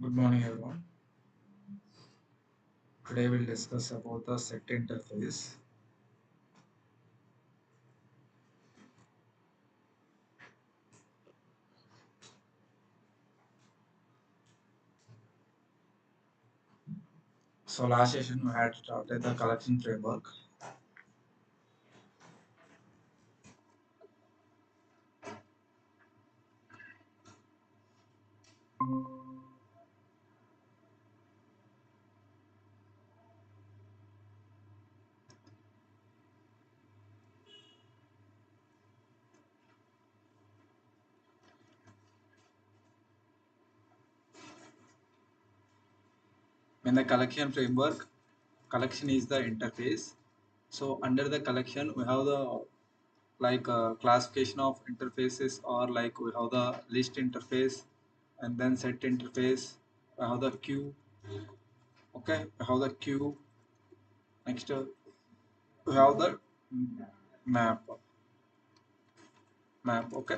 Good morning, everyone. Today we'll discuss about the set interface. So last session we had started the collection framework. In the collection framework, collection is the interface. So under the collection we have the classification of interfaces, or like we have the list interface and then set interface. We have the queue. Okay, we have the queue. Next we have the map. Okay.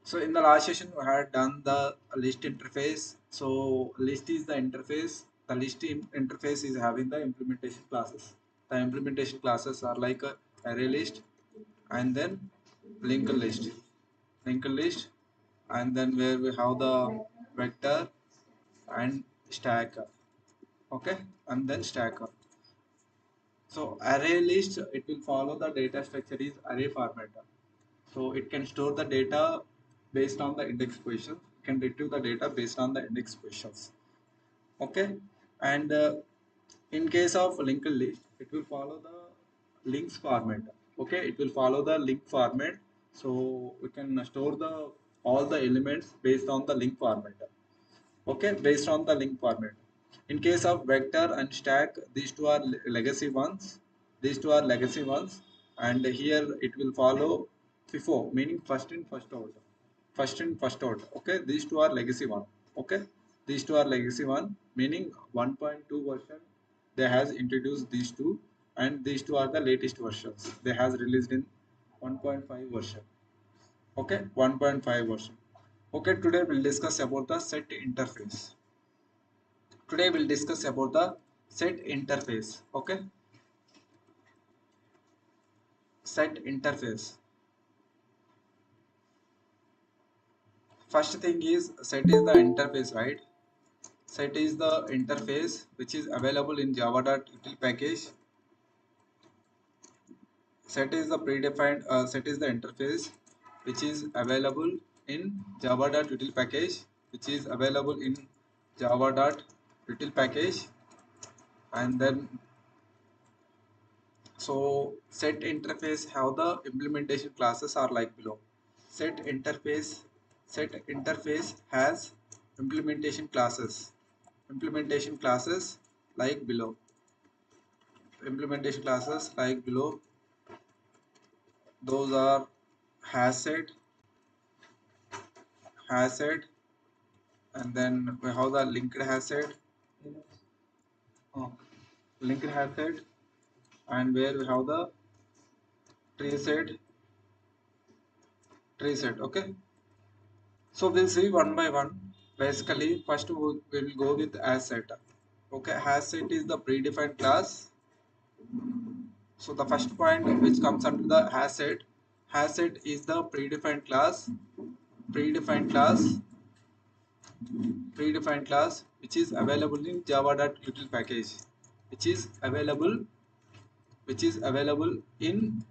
So in the last session, we had done the list interface. So list is the interface. The interface is having the implementation classes. The implementation classes are like a array list and then linked list, and then where we have the vector and stack. Okay, and then stacker. So array list, it will follow the data structure is array format. So it can store the data based on the index position, can retrieve the data based on the index positions. Okay, and in case of linked list, it will follow the links format. Okay, it will follow the link format. So we can store the all the elements based on the link format. Okay, based on the link format. In case of vector and stack, these two are legacy ones. These two are legacy ones, and here it will follow FIFO, meaning first in first out. First in first out. Okay, these two are legacy one. Okay, these two are legacy one, meaning 1.2 version they has introduced these two, and these two are the latest versions they has released in 1.5 version. Okay, 1.5 version. Okay, today we'll discuss about the set interface. Today we'll discuss about the set interface. Okay, set interface. First thing is set is the interface, right? Set is the interface which is available in java.util package. Set is the predefined set is the interface which is available in java.util package, which is available in java.util package. And then so set interface have the implementation classes are like below. Set interface has implementation classes. Implementation classes like below. Implementation classes like below. Those are hasset, and then we have the linked hasset, oh, linked hasset, and where we have the tree set. Okay. So we'll see one by one. Basically, first we will go with asset. Okay, asset is the predefined class. So the first point which comes under the asset is the predefined class, predefined class which is available in java.util package, which is available in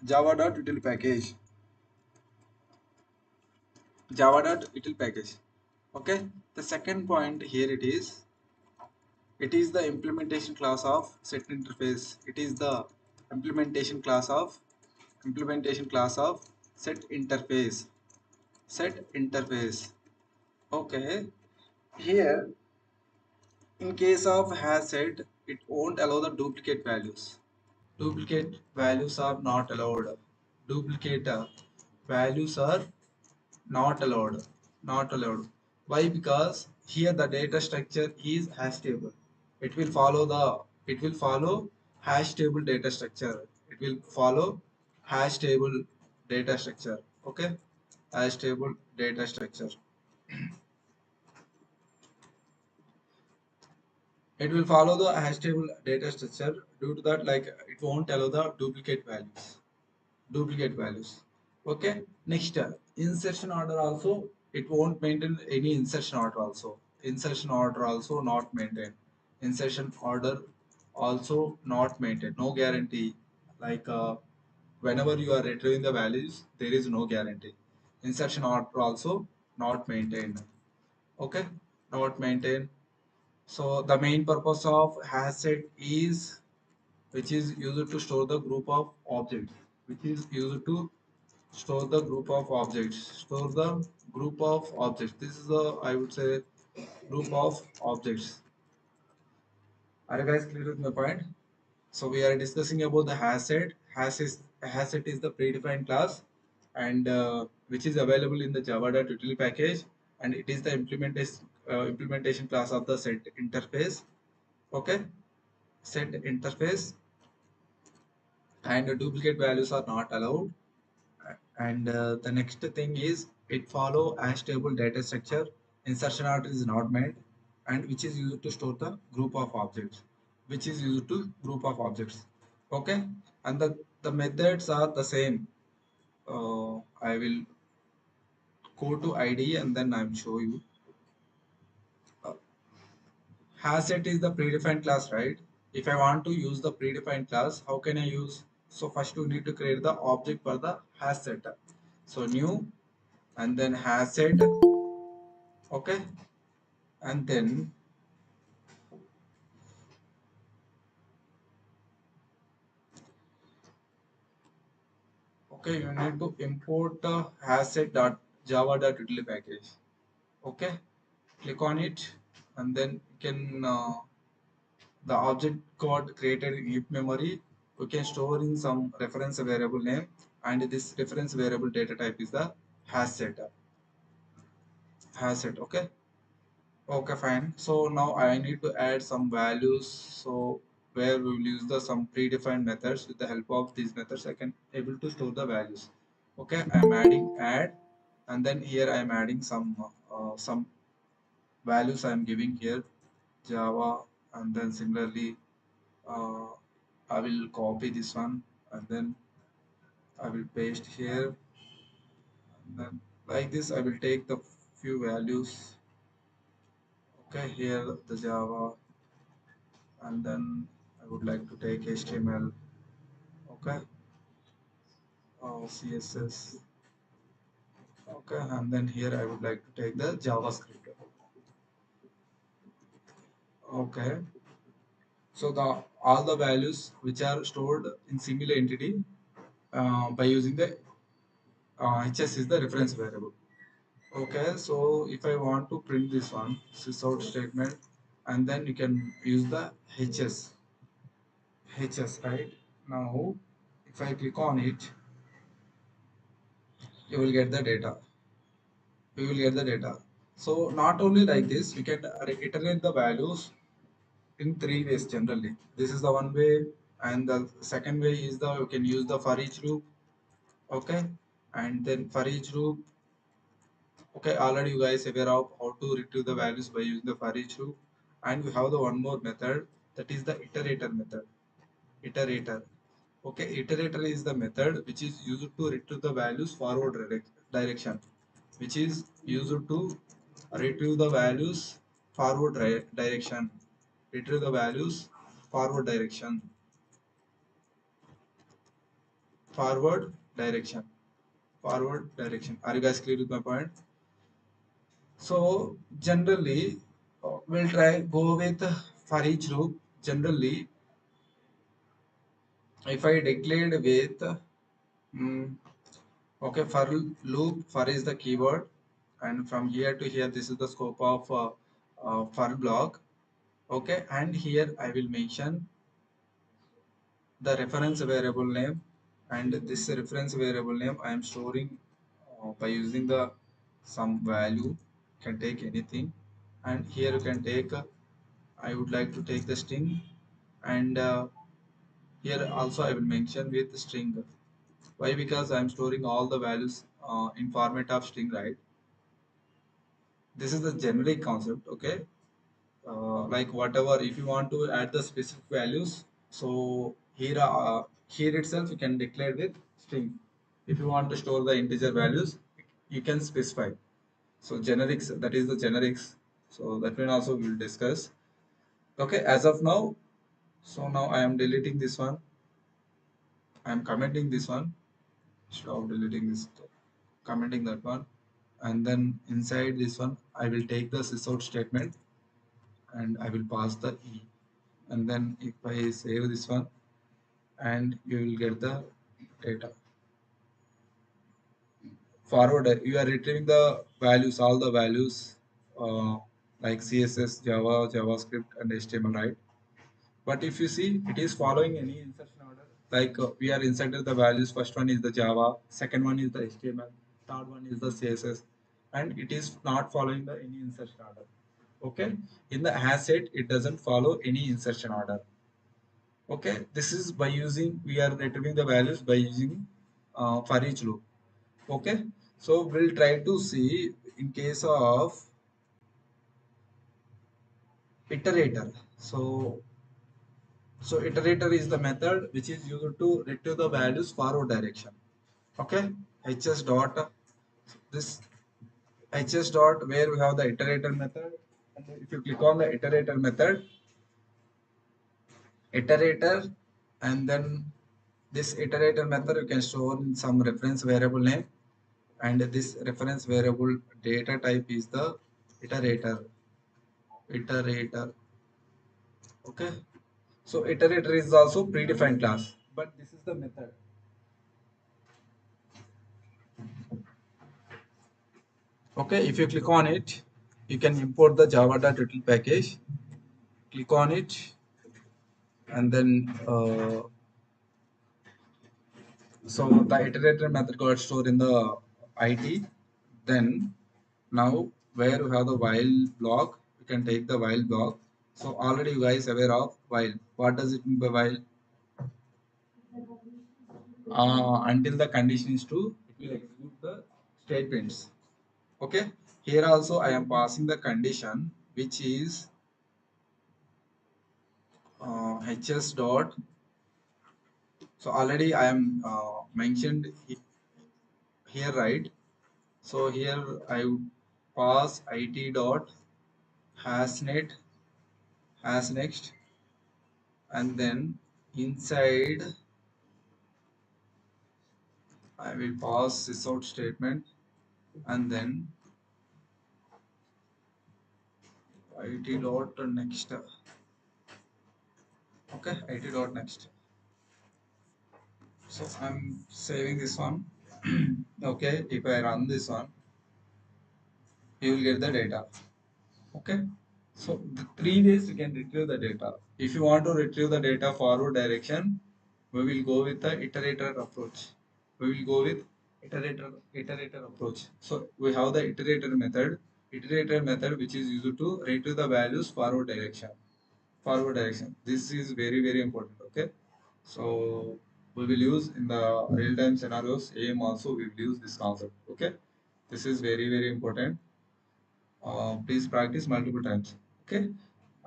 java.util package, java.util package. Okay, the second point here it is the implementation class of set interface. It is the implementation class of set interface. Set interface. Okay. Here, in case of has set, it won't allow the duplicate values. Duplicate values are not allowed. Duplicate values are not allowed. Not allowed. Why? Because here the data structure is hash table. It will follow hash table data structure. It will follow hash table data structure. Okay, hash table data structure. It will follow the hash table data structure. Due to that, like it won't allow the duplicate values. Okay, next insertion order also, it won't maintain any insertion order also. Insertion order also not maintained. Insertion order also not maintained, no guarantee. Like whenever you are retrieving the values, there is no guarantee. Insertion order also not maintained. Okay, not maintained. So the main purpose of hash set is, which is used to store the group of objects, which is used to store the group of objects, store the group of objects. This is the, I would say, group of objects. Are you guys clear with my point? So we are discussing about the hash set. Hash set is the predefined class, and which is available in the java.util package, and it is the implementation class of the set interface. Okay, set interface, and duplicate values are not allowed. And the next thing is, it follow hash table data structure. Insertion order is not made, and which is used to store the group of objects, which is used to group of objects. Okay, and the methods are the same. I will go to IDE and then I'm show you. Uh, Hash set is the predefined class, right? If I want to use the predefined class, how can I use? So first you need to create the object for the hash set. So new, and then hash set. Okay, and then okay, you need to import the hasset.java.util package. Okay, click on it, and then you can the object got created in heap memory. We can store in some reference variable name, and this reference variable data type is the hash set. Okay. Okay, fine. So now I need to add some values. So where we will use the some predefined methods. With the help of these methods, I can able to store the values. Okay, I'm adding add, and then here I'm adding some values I'm giving here Java, and then similarly uh, I will copy this one, and then I will paste here, and then like this I will take the few values. Okay, here the Java, and then I would like to take HTML, okay, CSS, okay, and then here I would like to take the JavaScript, okay. So the all the values which are stored in single entity by using the HS is the reference variable, okay. So if I want to print this one, sysout statement, and then you can use the HS, right? Now if I click on it, you will get the data. We will get the data. So not only like this, we can iterate the values in three ways generally. This is the one way, and the second way is the, you can use the for each loop, okay, and then for each loop, okay. Already you guys aware of how to retrieve the values by using the for each loop, and we have the one more method, that is the iterator method. Iterator, okay. Iterator is the method which is used to retrieve the values forward direction, which is used to retrieve the values forward direction. Retrieve the values forward direction. Forward direction. Forward direction. Are you guys clear with my point? So generally, we'll try go with for each loop. Generally, if I declared with mm, okay, for loop, for is the keyword, and from here to here, this is the scope of for block. Okay, and here I will mention the reference variable name, and this reference variable name I am storing by using the some value. Can take anything, and here you can take. I would like to take the string, and here also I will mention with string. Why? Because I am storing all the values in format of string, right? This is the generic concept, okay. like whatever, if you want to add the specific values, so here itself you can declare with string. If you want to store the integer values, you can specify. So generics, that is the generics. So that one also we'll discuss. Okay, as of now, so now I am deleting this one. I am commenting this one. Instead of deleting this, commenting that one. And then inside this one, I will take the sysout statement and I will pass the E. And then if I save this one, and you will get the data. Forward, you are retrieving the values, all the values, uh, like CSS, Java, JavaScript, and HTML, right? But if you see, it is following any insertion order. Like we are inserted the values. First one is the Java, second one is the HTML, third one is the CSS, and it is not following the any insertion order. Okay, in the asset, it doesn't follow any insertion order. Okay, this is by using, we are retrieving the values by using for each loop. Okay, so we'll try to see in case of iterator. So iterator is the method which is used to retrieve the values forward direction. Okay, hs dot, this hs dot, where we have the iterator method, and if you click on the iterator method, iterator, and then this iterator method you can store in some reference variable name, and this reference variable data type is the iterator. Okay, so iterator is also predefined class, but this is the method. Okay, if you click on it, you can import the java.util package. Click on it, and then so the iterator method got stored in the IT. Then now where you have the while block, you can take the while block. So already you guys aware of while. What does it mean by while? Until the condition is true, it will execute the statements. Okay. Here also I am passing the condition which is hs dot. So already I am mentioned here, right? So here I would pass it dot hasnet has next, and then inside I will pass this out statement, and then it dot next. Okay, it dot next. So I'm saving this one. Okay, if I run this one, you will get the data. Okay, so the three ways you can retrieve the data. If you want to retrieve the data forward direction, we will go with the iterator approach. We will go with iterator approach. So we have the iterator method which is used to retrieve the values forward direction. Forward direction. This is very very important. Okay, so we will use in the real time scenarios. AM also we will use this concept. Okay, this is very very important. Please practice multiple times. Okay,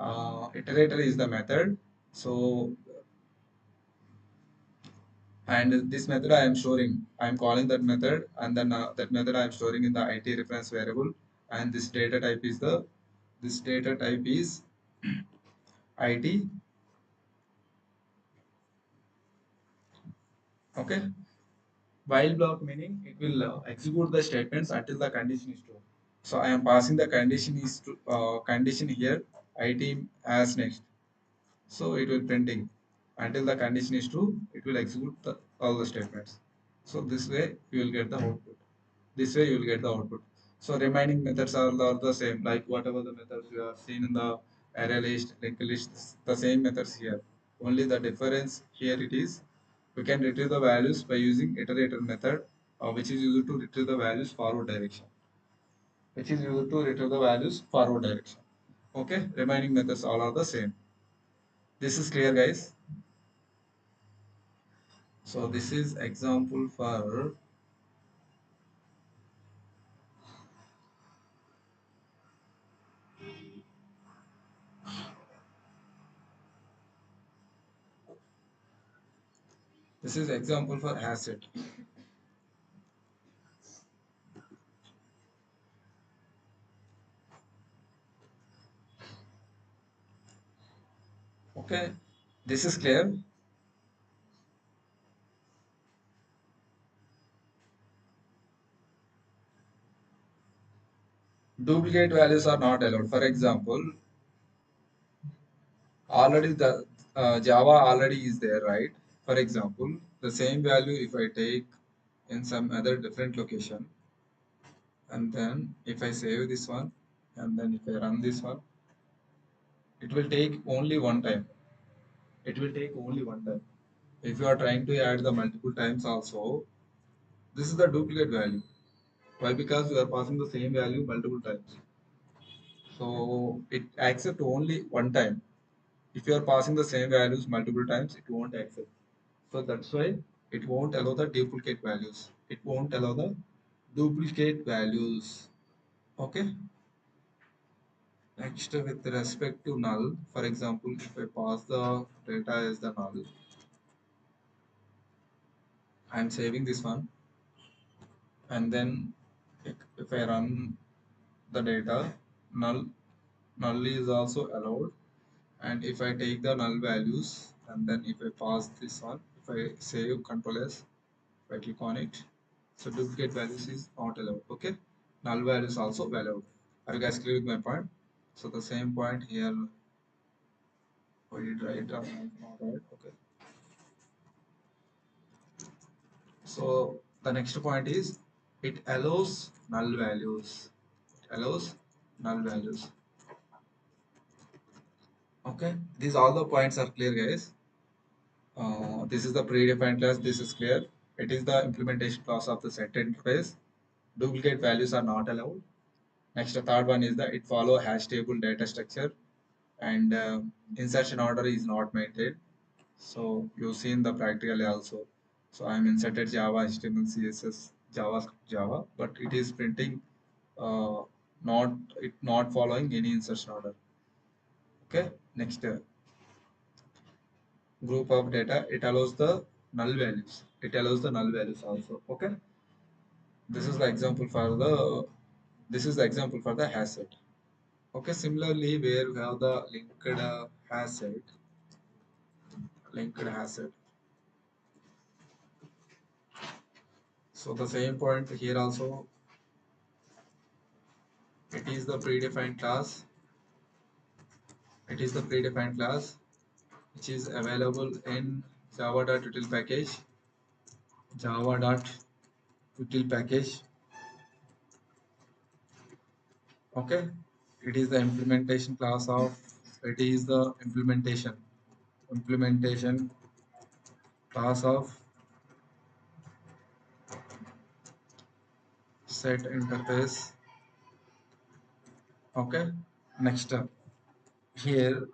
iterator is the method. So and this method I am storing, I am calling that method, and then that method I am storing in the IT reference variable, and this data type is the, this data type is IT. Okay, while block meaning it will execute the statements until the condition is true. So I am passing the condition is to, condition here, IT as next. So it will printing until the condition is true. It will execute all the statements. So this way you will get the output. This way you will get the output. So remaining methods are the same, like whatever the methods you have seen in the array list, linked list, the same methods here. Only the difference here it is, we can retrieve the values by using iterator method, which is used to retrieve the values forward direction. Which is used to retrieve the values forward direction. Okay, remaining methods all are the same. This is clear, guys. So this is example for This is example for asset. Okay, this is clear. Duplicate values are not allowed. For example, already the Java already is there, right? For example, the same value if I take in some other different location, and then if I save this one, and then if I run this one, it will take only one time. It will take only one time. If you are trying to add the multiple times also, this is the duplicate value. Why? Because you are passing the same value multiple times. So it accept only one time. If you are passing the same values multiple times, it won't accept. So that's why it won't allow the duplicate values. It won't allow the duplicate values. Okay. Next, with respect to null, for example, if I pass the data as the null, I'm saving this one, and then if I run the data, null null is also allowed. And if I take the null values and then if I pass this one, if I save control S, if I click on it, so duplicate values is not allowed. Okay, null values also allowed. Are you guys clear with my point? So the same point here, we did right or not right? Okay. So the next point is it allows null values. It allows null values. Okay, these all the points are clear, guys. This is the predefined class. This is clear. It is the implementation class of the set interface. Duplicate values are not allowed. Next, the third one is that it follow hash table data structure, and insertion order is not maintained. So you've seen the practically also. So I'm inserted Java, HTML, CSS, JavaScript, Java, but it is printing uh, not following any insertion order. Okay. Next, group of data. It allows the null values. It allows the null values also. Okay. This is the example for the hash set. Okay. Similarly, where we have the linked hash set. So the same point here also, it is the predefined class. It is the predefined class which is available in java.util package. Java.util package. Okay. It is the implementation class of. It is the implementation class of set interface. Okay. Next up here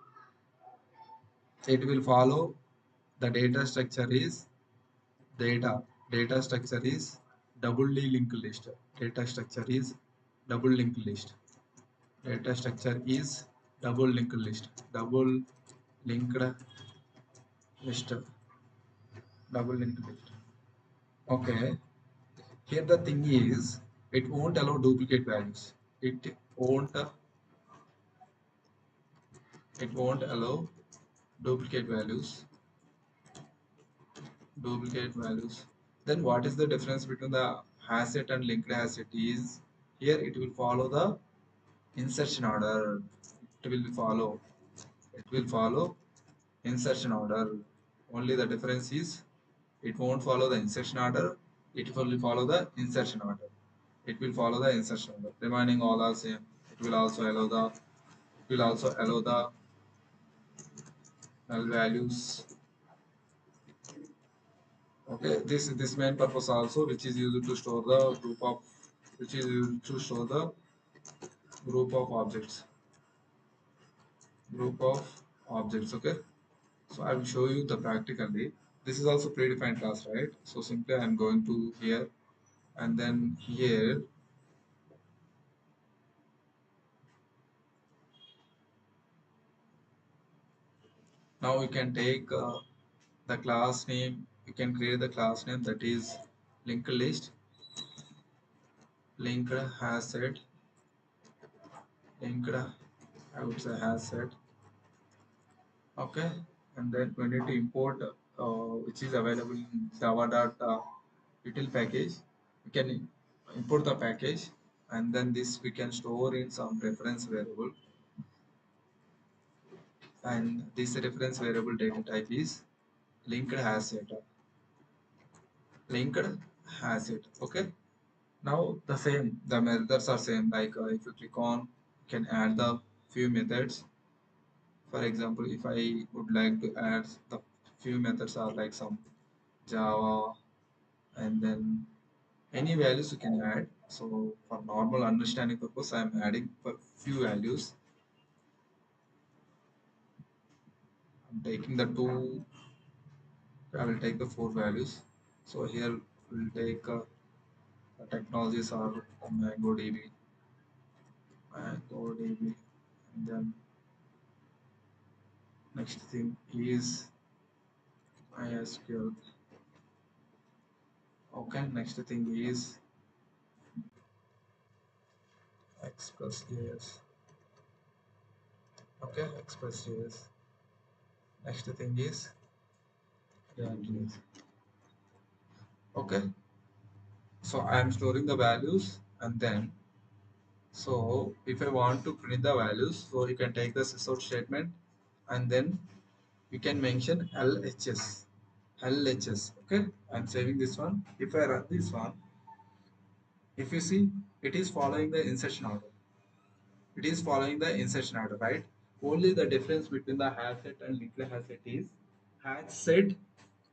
it will follow the data structure is data. Data structure is doubly linked list. Data structure is double linked list. Data structure is double linked list. Double linked list. Double linked list. Okay. Here the thing is it won't allow duplicate values. It won't it won't allow duplicate values. Duplicate values. Then what is the difference between the asset and linked asset is here it will follow the insertion order. It will follow. It will follow insertion order. Only the difference is it won't follow the insertion order. It will follow the insertion order. It will follow the insertion order. Remaining all are same. It will also allow the null values. Okay, this main purpose also, which is used to store the which is used to store the group of objects. Group of objects. Okay, so I will show you the practically. This is also predefined class, right? So simply I am going to here and then here. Now we can take the class name. you can create the class name that is linked list, linked has set, linked I would say has set. Okay, and then we need to import which is available in java.util package. We can import the package, and then this we can store in some reference variable, and this reference variable data type is linked has set, linked has it. Okay, now the same, the methods are same, like if you click on, you can add the few methods. For example, if I would like to add the few methods are like some java, and then any values you can add. So for normal understanding purpose, I am adding for few values. I'm taking the two, I will take the four values. So here we'll take the technologies are MongoDB, MongoDB, and then next thing is MySQL. Okay, next thing is Express.js. Okay, Express.js. Next thing is React.js. Okay, so I am storing the values, and then so if I want to print the values, so you can take the sysout statement, and then you can mention LHS. LHS. Okay, I'm saving this one. If I run this one, if you see, it is following the insertion order. It is following the insertion order, right? Only the difference between the hash set and linked hash set is hash set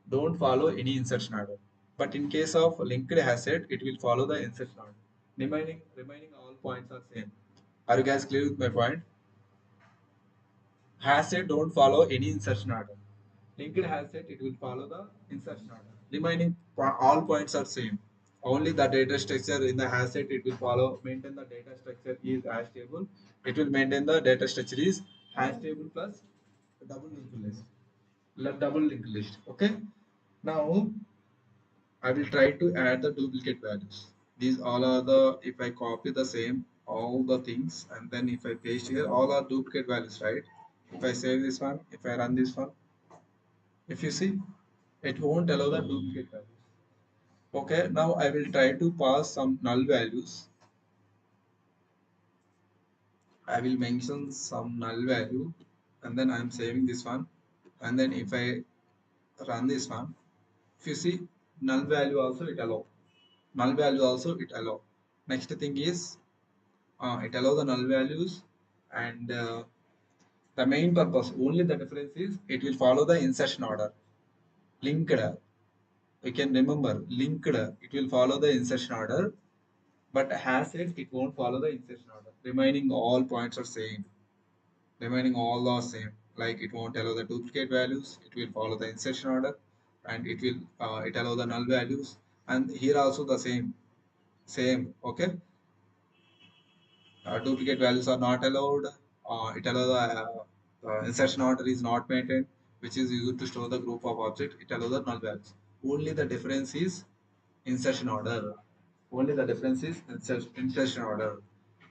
don't follow any insertion order. But in case of linked hash set, it will follow the insertion order. Remaining all points are same. Are you guys clear with my point? Hash set don't follow any insertion order. Linked hash set, it will follow the insertion order. All points are same. Only the data structure in the hash set, it will maintain the data structure is hash table. It will maintain the data structure is hash table plus double linked list. Double linked list. Okay. Now I will try to add the duplicate values. These all are the, if I copy the same, all the things, and then if I paste here, all are duplicate values, right? If I save this one, if I run this one, if you see, it won't allow the duplicate values. Okay, now I will try to pass some null values. I will mention some null value, and then I am saving this one. And then if I run this one, if you see, null value also it allow. Null value also it allow. Next thing is it allow the null values, and the main purpose, only the difference is it will follow the insertion order. Linked, we can remember linked, it will follow the insertion order, but has it, it won't follow the insertion order. Remaining all points are same. Remaining all are same. Like it won't allow the duplicate values, it will follow the insertion order, and it will it allow the null values, and here also the same. Okay, duplicate values are not allowed. It allows insertion order is not maintained, which is used to store the group of object. It allows the null values. Only the difference is insertion order. Only the difference is insertion order.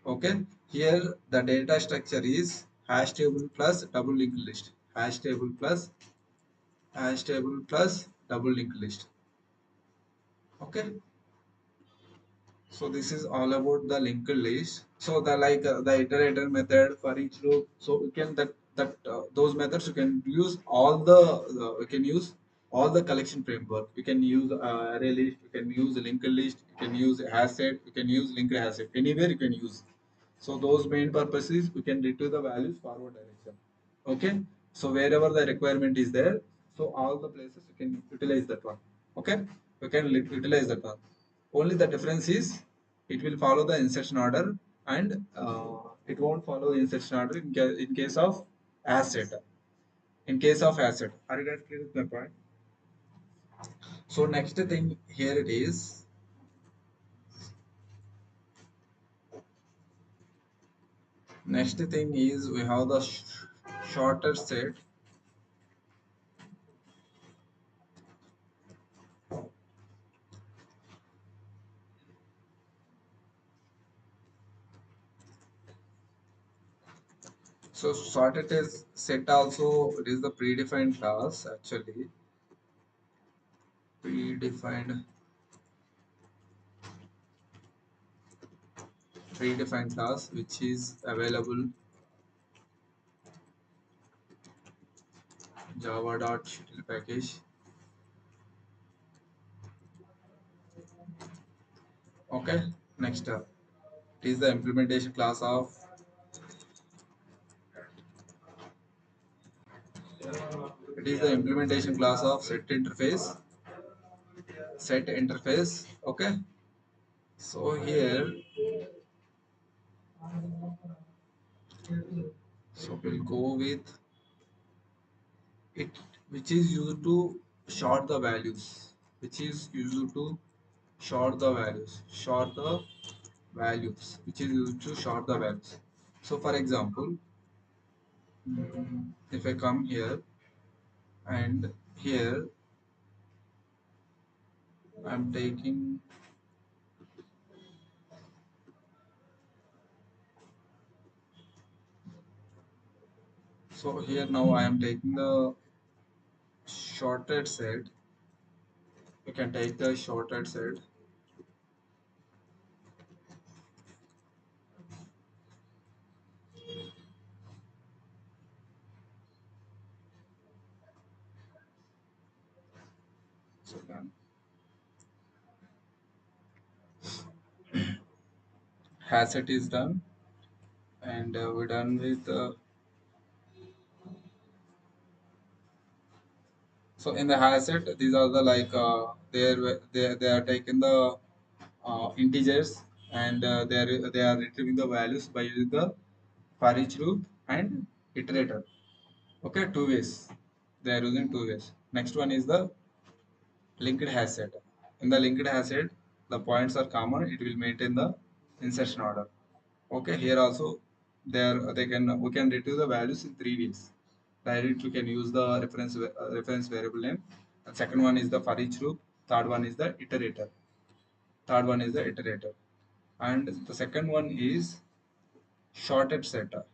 Okay. Here the data structure is hash table plus double linked list. Hash table plus double linked list. Okay. So this is all about the linked list. So the the iterator method for each loop. So we can those methods you can use all the we can use all the collection framework. You can use array list. You can use linked list. You can use hash set. You can use linked hash set. Anywhere you can use. So those main purposes we can retrieve the values forward direction. Okay. So wherever the requirement is there, so all the places you can utilize that one. Okay. You can utilize that one. Only the difference is it will follow the insertion order, and it won't follow the insertion order in case of asset. In case of asset. Are you guys clear with my point? So next thing here it is. Next thing is we have the shorter set. So sorted is set also, it is the predefined class actually. Predefined predefined class which is available java.util package. Okay, next it is the implementation class of it is the implementation class of set interface. Okay, so here, so we'll go with it, which is used to short the values, which is used to short the values, which is used to short the values. So for example, if I come here and here I'm taking, so here now I am taking the shorted set. You can take the shorted set. So then hasset is done, and we're done with so in the hasset, these are the like they are taking the integers, and they are retrieving the values by using the for each loop and iterator. Okay, two ways. They are using two ways. Next one is the linked hash set. In the linked hash set, the points are common. It will maintain the insertion order. Okay, here also they can we can retrieve the values in three ways. Direct you can use the reference variable name. And second one is the for each loop. Third one is the iterator. Third one is the iterator. And the second one is shorted setter.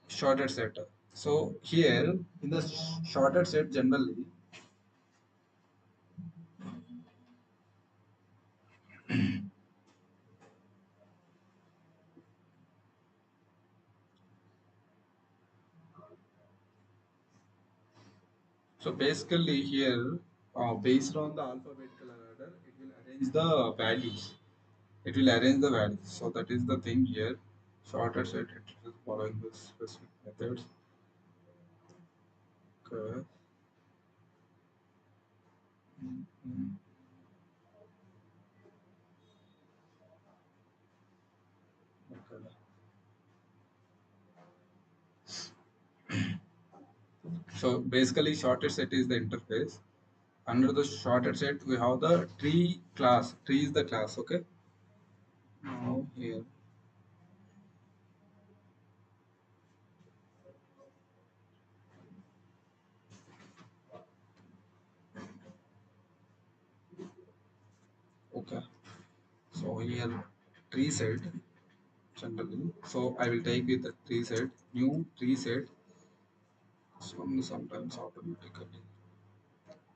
Shorted setter. So here in the shorted set generally, so basically here, based on the alphabetical order, it will arrange the values. It will arrange the values. So that is the thing here. Shorted set it is following the specific methods. Okay. Mm, okay. So basically, shorted set is the interface. Under the shorted set, we have the tree class. Tree is the class. Okay. Now here. Okay. So here tree set generally. So I will take with the tree set, new tree set. Sometimes automatically.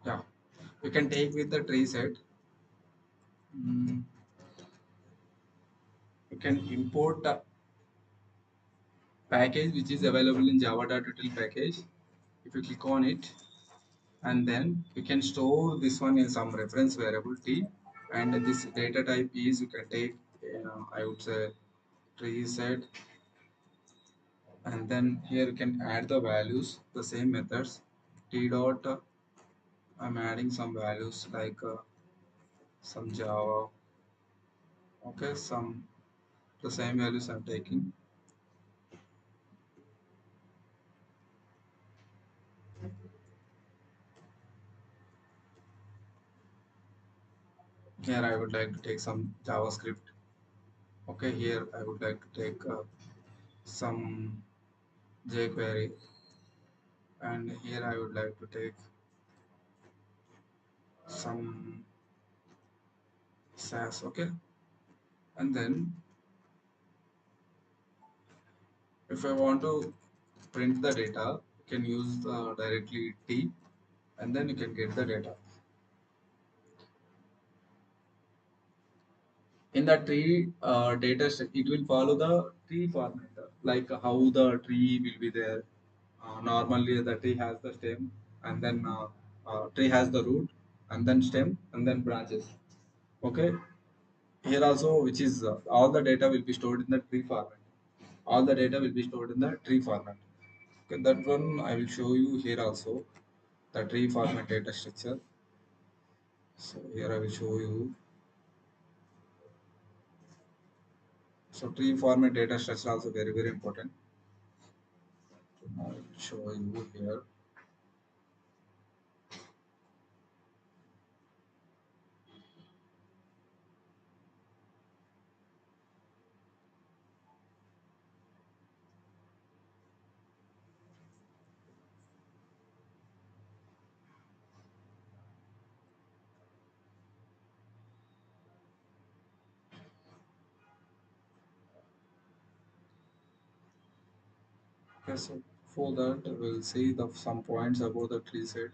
Yeah, you can take with the tree set. Mm, you can import the package which is available in java.util package. If you click on it, and then you can store this one in some reference variable t, and this data type is you can take I would say tree set, and then here you can add the values, the same methods. T dot I'm adding some values like some Java. Okay, some the same values I'm taking. Here I would like to take some JavaScript. Okay, here I would like to take some jQuery, and here I would like to take some SAS. Okay, and then If I want to print the data, you can use directly T, and then you can get the data. In the tree data set, it will follow the tree format, like how the tree will be there. Normally, the tree has the stem, and then tree has the root, and then stem, and then branches. Okay. Here also, which is all the data will be stored in the tree format. All the data will be stored in the tree format. Okay, that one I will show you here also, the tree format data structure. So here I will show you. So tree format data structure also very important. I will show you here. Okay, so for that we'll see the some points about the tree set.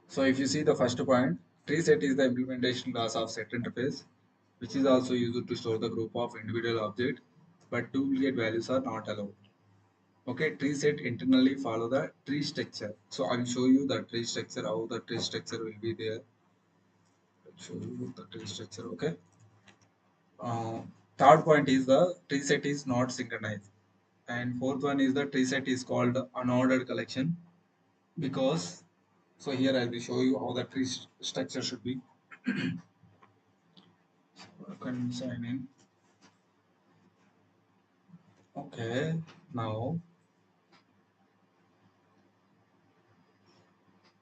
So if you see the first point, tree set is the implementation class of set interface, which is also used to store the group of individual objects, but duplicate values are not allowed. Okay, tree set internally follow the tree structure. So I will show you the tree structure, how the tree structure will be there. I'll show you the tree structure. Okay. Uh, Third point is the tree set is not synchronized, and fourth one is the tree set is called unordered collection because. So here I will show you how the tree structure should be. You can sign in. Okay. Now,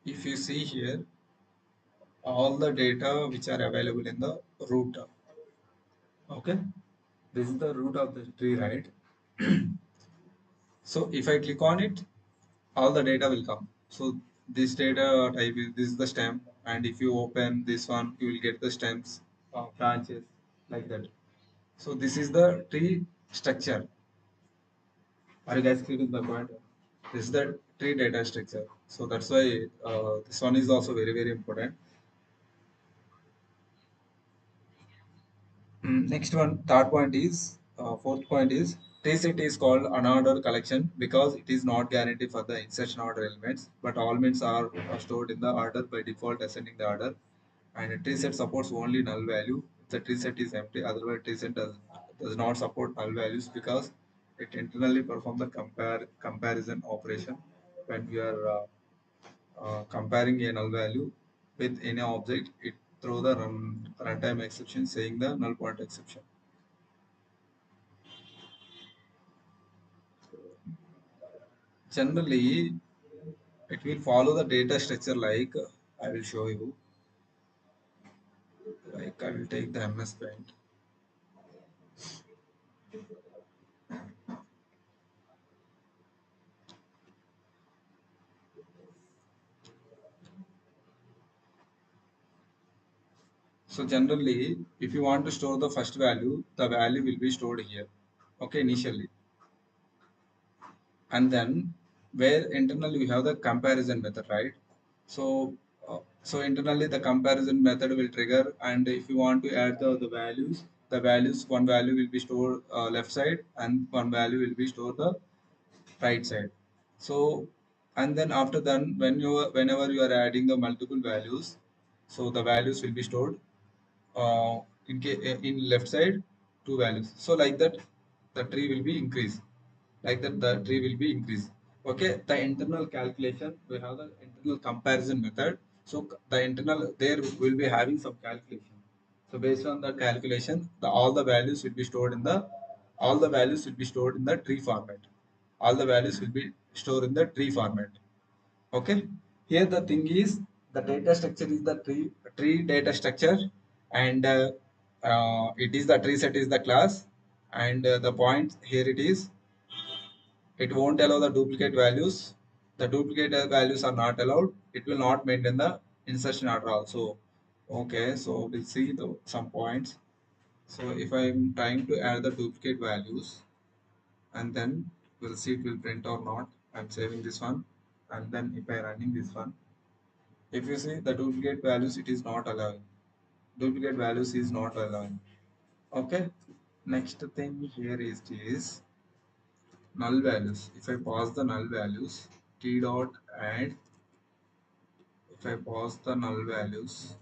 if you see here, all the data which are available in the root. Okay. This is the root of the tree, right? So if I click on it, all the data will come. So this data type is this is the stem, and if you open this one, you will get the stems, branches, like that. So this is the tree structure. Are you guys clear with the point? This is the tree data structure. So that's why this one is also very important. Next one, third point is, fourth point is, tree set is called unordered collection because it is not guaranteed for the insertion order elements, but all elements are stored in the order by default ascending the order. And a tree set supports only null value. If the tree set is empty, otherwise tree set does not support null values because it internally performs the comparison operation when we are comparing a null value with any object. It throw the runtime exception saying the null point exception. Generally, it will follow the data structure like I will show you. Like I will take the MS Paint. So generally, if you want to store the first value, the value will be stored here. Okay, initially, and then where internally we have the comparison method, right? So internally the comparison method will trigger, and if you want to add the values, one value will be stored left side, and one value will be stored the right side. So, and then after that, whenever you are adding the multiple values, so the values will be stored uh, in left side two values. So like that, the tree will be increased. Like that, the tree will be increased. Okay, the internal calculation, we have the internal comparison method. So the internal there will be having some calculation. So based on the calculation, all the values will be stored in the tree format. All the values will be stored in the tree format. Okay. Here the thing is, the data structure is the tree data structure, and it is the tree set is the class, and the point here it is, it won't allow the duplicate values. The duplicate values are not allowed. It will not maintain the insertion order also. Okay, so we'll see some points. So if I'm trying to add the duplicate values, and then we'll see it will print or not. I'm saving this one, and then if I running this one, if you see the duplicate values, it is not allowing. Duplicate values is not allowing. Okay. Next thing here is null values. If I pass the null values, t dot add. If I pass the null values,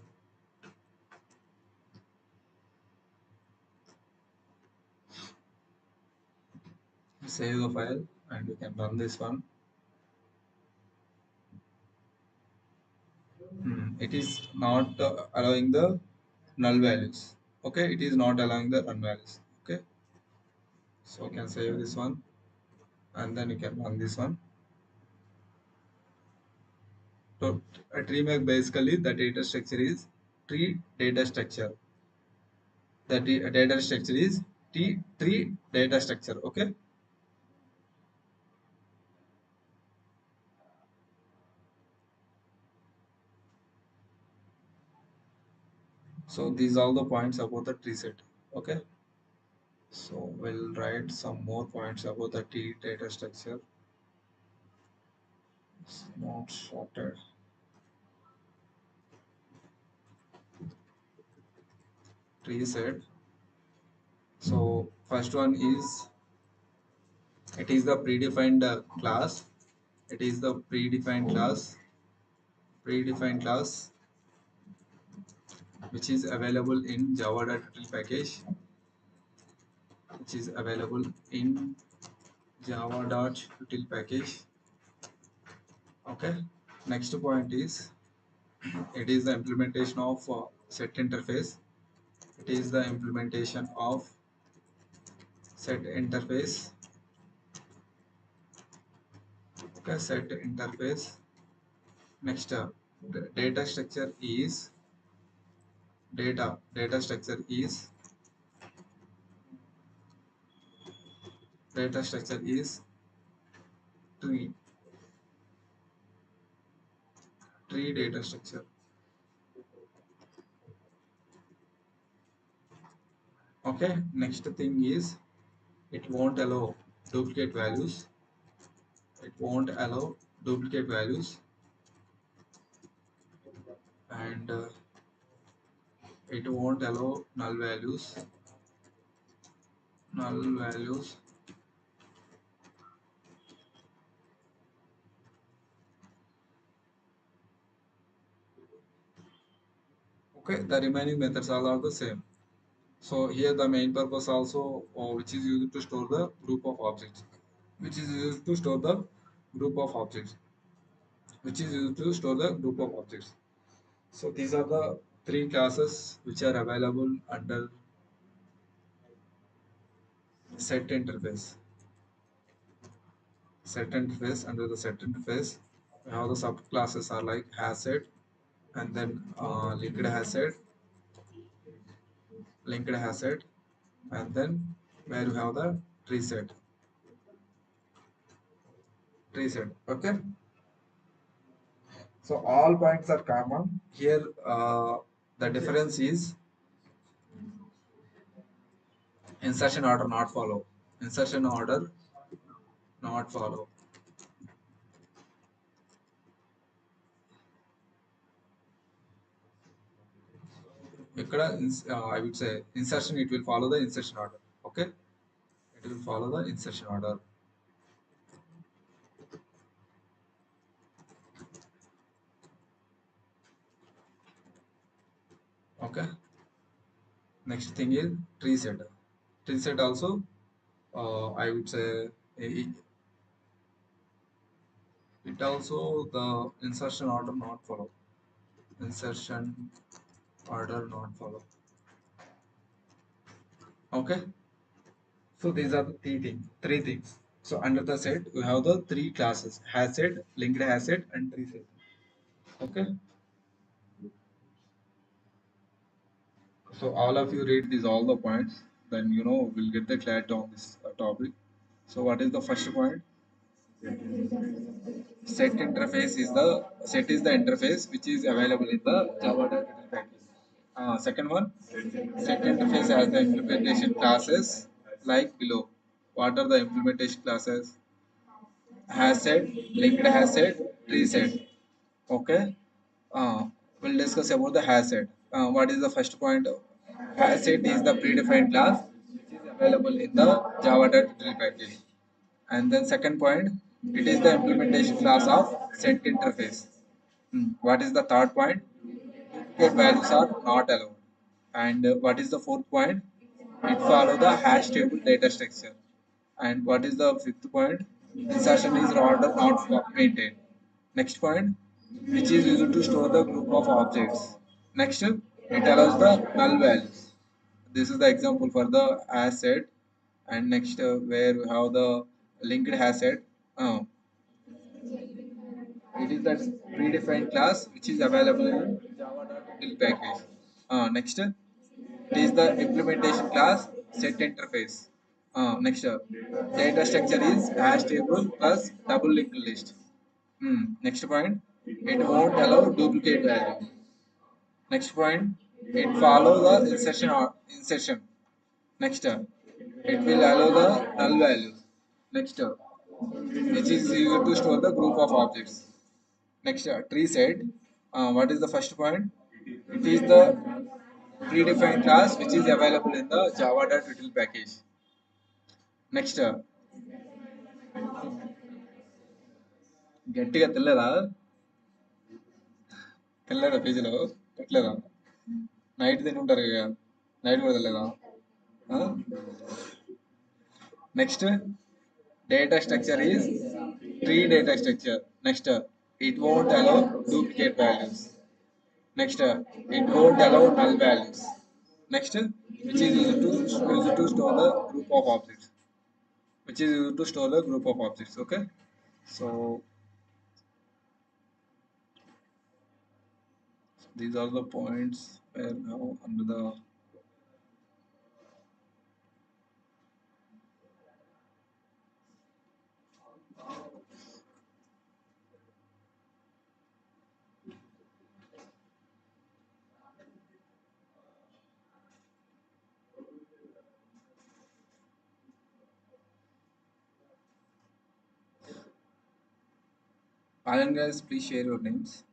save the file, and we can run this one. It is not allowing the null values. Okay, it is not allowing the run values. Okay, so you can save this one, and then you can run this one. So a tree map, basically the data structure is tree data structure. The data structure is tree data structure. Okay, so these are all the points about the tree set. Okay, so we'll write some more points about the tree data structure. It's not sorted. Tree set. So first one is, it is the predefined class. It is the predefined class which is available in java.util package, which is available in java.util package. Okay, next point is, it is the implementation of set interface. It is the implementation of set interface. Okay, set interface. Next, data structure is data structure is data structure is tree data structure. Okay, next thing is, it won't allow duplicate values. It won't allow duplicate values, and it won't allow null values. Null values. Okay, the remaining methods all are the same. So here the main purpose also, which is used to store the group of objects, which is used to store the group of objects, which is used to store the group of objects. So these are the three classes which are available under set interface. Set interface, under the set interface, we have the subclasses are like hasset, and then linked hasset, and then where you have the tree set. Okay, so all points are common here. The difference is insertion order not follow. Insertion order not follow. ఇక్కడ I would say insertion, it will follow the insertion order. Okay, it will follow the insertion order. Okay, next thing is tree set. Tree set also, I would say it also the insertion order not follow. Insertion order not follow. Okay, so these are the three things. So under the set we have the three classes: hasset, linked hasset, and tree set. Okay, so all of you read these all the points, then we'll get the clarity on this topic. So what is the first point? Set is the interface which is available in the java.util package. Second one, set interface has the implementation classes like below. What are the implementation classes? Has set, linked has set, tree set. Okay. We'll discuss about the has set. What is the first point? Has set is the predefined class which is available in the Java.util package. And then second point, it is the implementation class of set interface. What is the third point? Duplicate values are not allowed. And what is the fourth point? It follows the hash table data structure. And what is the fifth point? Insertion is order not maintained. Next point, which is used to store the group of objects. Next, it allows the null values. This is the example for the asset. And next, where we have the linked asset. Uh, it is the predefined class which is available in Java.util package. Next, it is the implementation class set interface. Next, data structure is hash table plus double linked list. Next point, it won't allow duplicate value. Next point, it follow the insertion or insertion. Next, it will allow the null values. Next, which is used to store the group of objects. Next, tree set. What is the first point? It is the predefined class which is available in the java.util package. Next, గట్టిగా తెల్లదా తెల్లదా పేజీలో పెట్టలేదా night తిని ఉంటారు ఇక night కూడా తెల్లదా next data structure is tree data structure. Next, it won't allow duplicate values. Next, it won't allow null values. Next, which is used to store the group of objects. Which is used to store the group of objects. Okay. So these are the points where now under the Alan guys, please share your names.